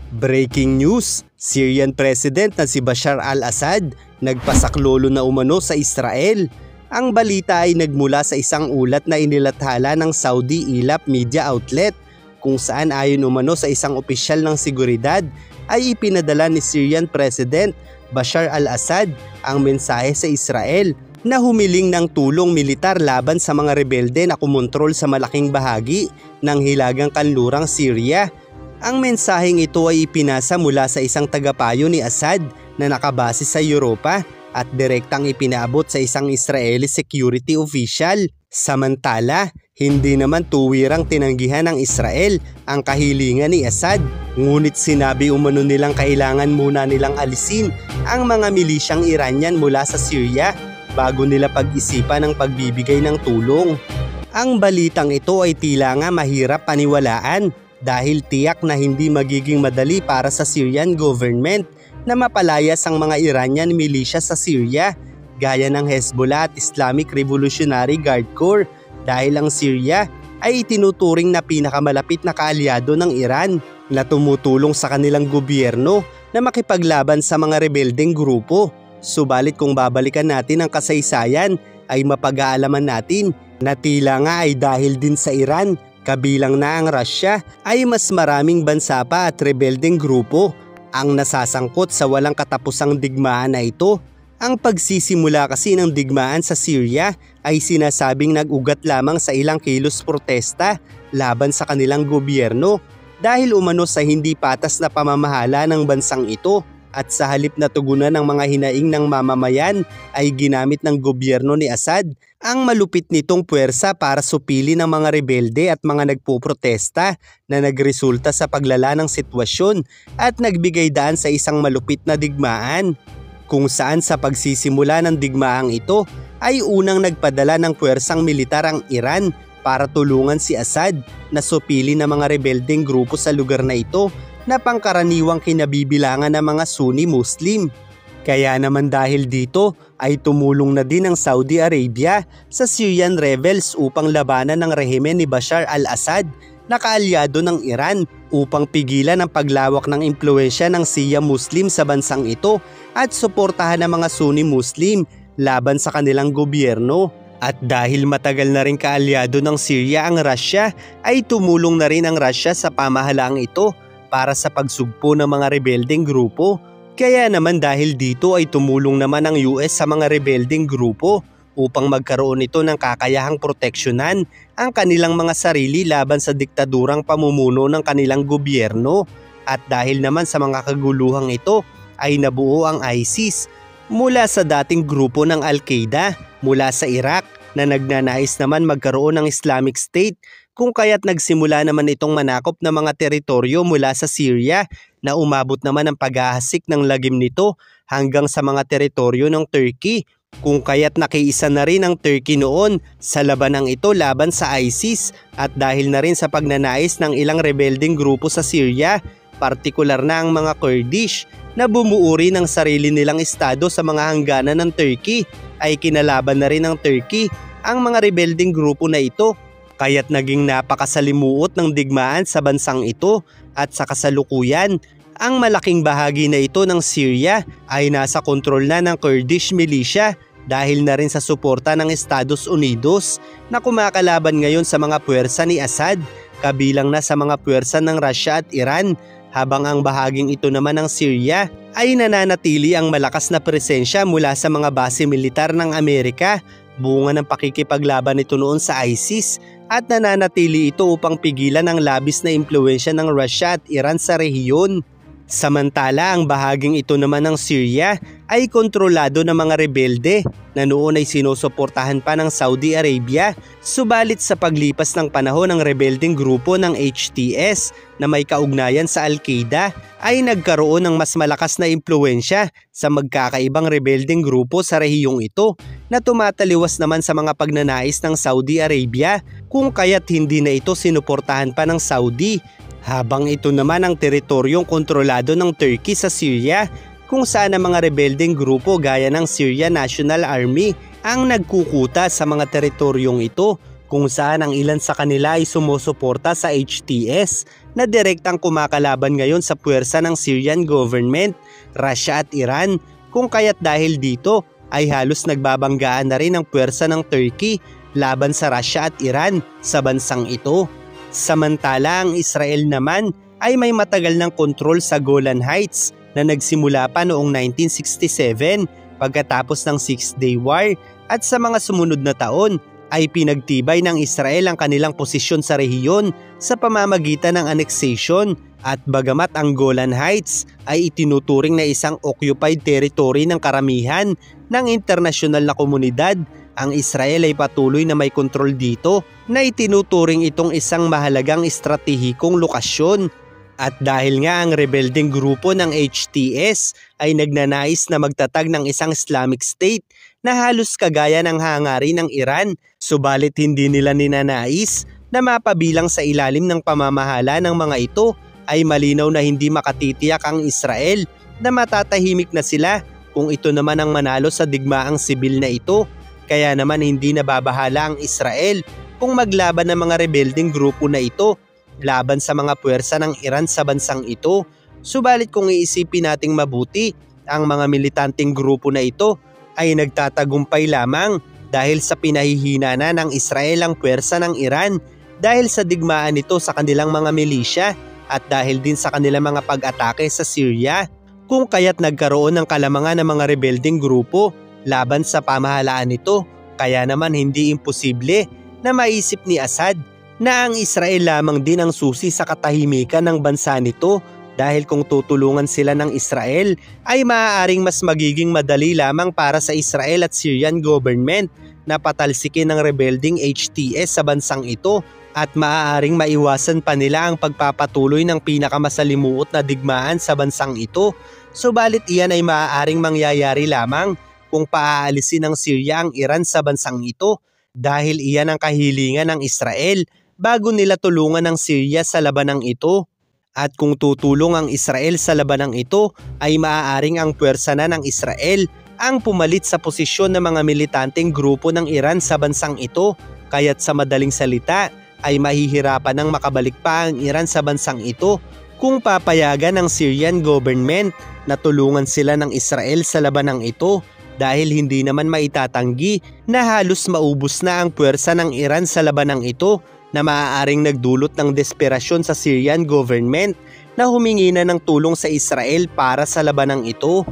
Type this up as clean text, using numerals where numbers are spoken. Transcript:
Breaking news, Syrian President na si Bashar al-Assad nagpasaklolo na umano sa Israel. Ang balita ay nagmula sa isang ulat na inilathala ng Saudi Ilap media outlet kung saan ayon umano sa isang opisyal ng seguridad ay ipinadala ni Syrian President Bashar al-Assad ang mensahe sa Israel na humiling ng tulong militar laban sa mga rebelde na kumontrol sa malaking bahagi ng hilagang kanlurang Syria. Ang mensaheng ito ay ipinasa mula sa isang tagapayo ni Assad na nakabase sa Europa at direktang ipinaabot sa isang Israeli security official. Samantala, hindi naman tuwirang tinanggihan ng Israel ang kahilingan ni Assad, ngunit sinabi umano nilang kailangan muna nilang alisin ang mga milisyang Iranian mula sa Syria bago nila pag-isipan ang pagbibigay ng tulong. Ang balitang ito ay tila nga mahirap paniwalaan dahil tiyak na hindi magiging madali para sa Syrian government na mapalayas ang mga Iranian militia sa Syria gaya ng Hezbollah at Islamic Revolutionary Guard Corps dahil ang Syria ay itinuturing na pinakamalapit na kaalyado ng Iran na tumutulong sa kanilang gobyerno na makipaglaban sa mga rebeldeng grupo. Subalit kung babalikan natin ang kasaysayan ay mapag-aalaman natin na tila nga ay dahil din sa Iran, kabilang na ang Russia, ay mas maraming bansa pa at rebeldeng grupo ang nasasangkot sa walang katapusang digmaan na ito. Ang pagsisimula kasi ng digmaan sa Syria ay sinasabing nag-ugat lamang sa ilang kilos protesta laban sa kanilang gobyerno dahil umano sa hindi patas na pamamahala ng bansang ito. At sa halip na tugunan ng mga hinaing ng mamamayan ay ginamit ng gobyerno ni Assad ang malupit nitong puwersa para supili ng mga rebelde at mga nagpuprotesta na nagresulta sa paglala ng sitwasyon at nagbigay daan sa isang malupit na digmaan. Kung saan sa pagsisimula ng digmaang ito ay unang nagpadala ng puwersang militar ang Iran para tulungan si Assad na supili ng mga rebeldeng grupo sa lugar na ito na pangkaraniwang kinabibilangan ng mga Sunni Muslim. Kaya naman dahil dito ay tumulong na din ang Saudi Arabia sa Syrian rebels upang labanan ng rehimen ni Bashar al-Assad na kaalyado ng Iran upang pigilan ang paglawak ng impluwensya ng Shia Muslim sa bansang ito at suportahan ang mga Sunni Muslim laban sa kanilang gobyerno. At dahil matagal na rin kaalyado ng Syria ang Russia ay tumulong na rin ang Russia sa pamahalaang ito para sa pagsugpo ng mga rebeldeng grupo. Kaya naman dahil dito ay tumulong naman ang US sa mga rebeldeng grupo upang magkaroon ito ng kakayahang proteksyonan ang kanilang mga sarili laban sa diktadurang pamumuno ng kanilang gobyerno. At dahil naman sa mga kaguluhang ito ay nabuo ang ISIS mula sa dating grupo ng Al-Qaeda mula sa Iraq na nagnanais naman magkaroon ng Islamic State, kung kaya't nagsimula naman itong manakop ng mga teritoryo mula sa Syria na umabot naman ang paghahasik ng lagim nito hanggang sa mga teritoryo ng Turkey, kung kaya't nakiisa na rin ang Turkey noon sa labanang ito laban sa ISIS at dahil na rin sa pagnanais ng ilang rebeldeng grupo sa Syria, partikular na ang mga Kurdish na bumuo rin ng sarili nilang estado sa mga hangganan ng Turkey ay kinalaban na rin ng Turkey ang mga rebeldeng grupo na ito. Kaya't naging napakasalimuot ng digmaan sa bansang ito at sa kasalukuyan, ang malaking bahagi na ito ng Syria ay nasa kontrol na ng Kurdish militia dahil na rin sa suporta ng Estados Unidos na kumakalaban ngayon sa mga puwersa ni Assad, kabilang na sa mga puwersa ng Russia at Iran, habang ang bahaging ito naman ng Syria ay nananatili ang malakas na presensya mula sa mga base militar ng Amerika, bunga ng pakikipaglaban nito noon sa ISIS at nananatili ito upang pigilan ang labis na impluwensya ng Russia at Iran sa rehiyon. Samantala ang bahaging ito naman ng Syria ay kontrolado ng mga rebelde na noon ay sinusuportahan pa ng Saudi Arabia, subalit sa paglipas ng panahon ng rebeldeng grupo ng HTS na may kaugnayan sa Al-Qaeda ay nagkaroon ng mas malakas na impluwensya sa magkakaibang rebeldeng grupo sa rehiyong ito na tumataliwas naman sa mga pagnanais ng Saudi Arabia, kung kaya't hindi na ito sinuportahan pa ng Saudi. Habang ito naman ang teritoryong kontrolado ng Turkey sa Syria, kung saan ang mga rebeldeng grupo gaya ng Syrian National Army ang nagkukuta sa mga teritoryong ito, kung saan ang ilan sa kanila ay sumusuporta sa HTS na direktang kumakalaban ngayon sa puwersa ng Syrian government, Russia at Iran, kung kaya't dahil dito ay halos nagbabanggaan na rin ang puwersa ng Turkey laban sa Russia at Iran sa bansang ito. Samantala ang Israel naman ay may matagal ng kontrol sa Golan Heights na nagsimula pa noong 1967 pagkatapos ng Six-Day War, at sa mga sumunod na taon ay pinagtibay ng Israel ang kanilang posisyon sa rehiyon sa pamamagitan ng annexation, at bagamat ang Golan Heights ay itinuturing na isang occupied territory ng karamihan ng internasyonal na komunidad, ang Israel ay patuloy na may kontrol dito na itinuturing itong isang mahalagang estratehikong lokasyon. At dahil nga ang rebelding grupo ng HTS ay nagnanais na magtatag ng isang Islamic State na halos kagaya ng hangarin ng Iran, subalit hindi nila ninanais na mapabilang sa ilalim ng pamamahala ng mga ito, ay malinaw na hindi makatitiyak ang Israel na matatahimik na sila kung ito naman ang manalo sa digmaang sibil na ito. Kaya naman hindi nababahala ang Israel kung maglaban ng mga rebelding grupo na ito laban sa mga puwersa ng Iran sa bansang ito. Subalit kung iisipin nating mabuti, ang mga militanteng grupo na ito ay nagtatagumpay lamang dahil sa pinahihina na ng Israel ang puwersa ng Iran, dahil sa digmaan nito sa kanilang mga milisya at dahil din sa kanilang mga pag-atake sa Syria, kung kaya't nagkaroon ng kalamangan ng mga rebelding grupo laban sa pamahalaan nito. Kaya naman hindi imposible na maisip ni Assad na ang Israel lamang din ang susi sa katahimikan ng bansa nito, dahil kung tutulungan sila ng Israel ay maaaring mas magiging madali lamang para sa Israel at Syrian government na patalsikin ng rebelding HTS sa bansang ito, at maaaring maiwasan pa nila ang pagpapatuloy ng pinakamasalimuot na digmaan sa bansang ito. Subalit iyan ay maaaring mangyayari lamang kung paaalisin ng Syria ang Iran sa bansang ito, dahil iyan ang kahilingan ng Israel bago nila tulungan ang Syria sa labanang ito. At kung tutulong ang Israel sa labanang ito, ay maaaring ang puwersa na ng Israel ang pumalit sa posisyon ng mga militanteng grupo ng Iran sa bansang ito, kaya't sa madaling salita ay mahihirapan ng makabalik pa ang Iran sa bansang ito kung papayagan ng Syrian government na tulungan sila ng Israel sa labanang ito, dahil hindi naman maitatanggi na halos maubos na ang puwersa ng Iran sa labanang ito, na maaaring nagdulot ng desperasyon sa Syrian government na humingi na ng tulong sa Israel para sa labanang ito.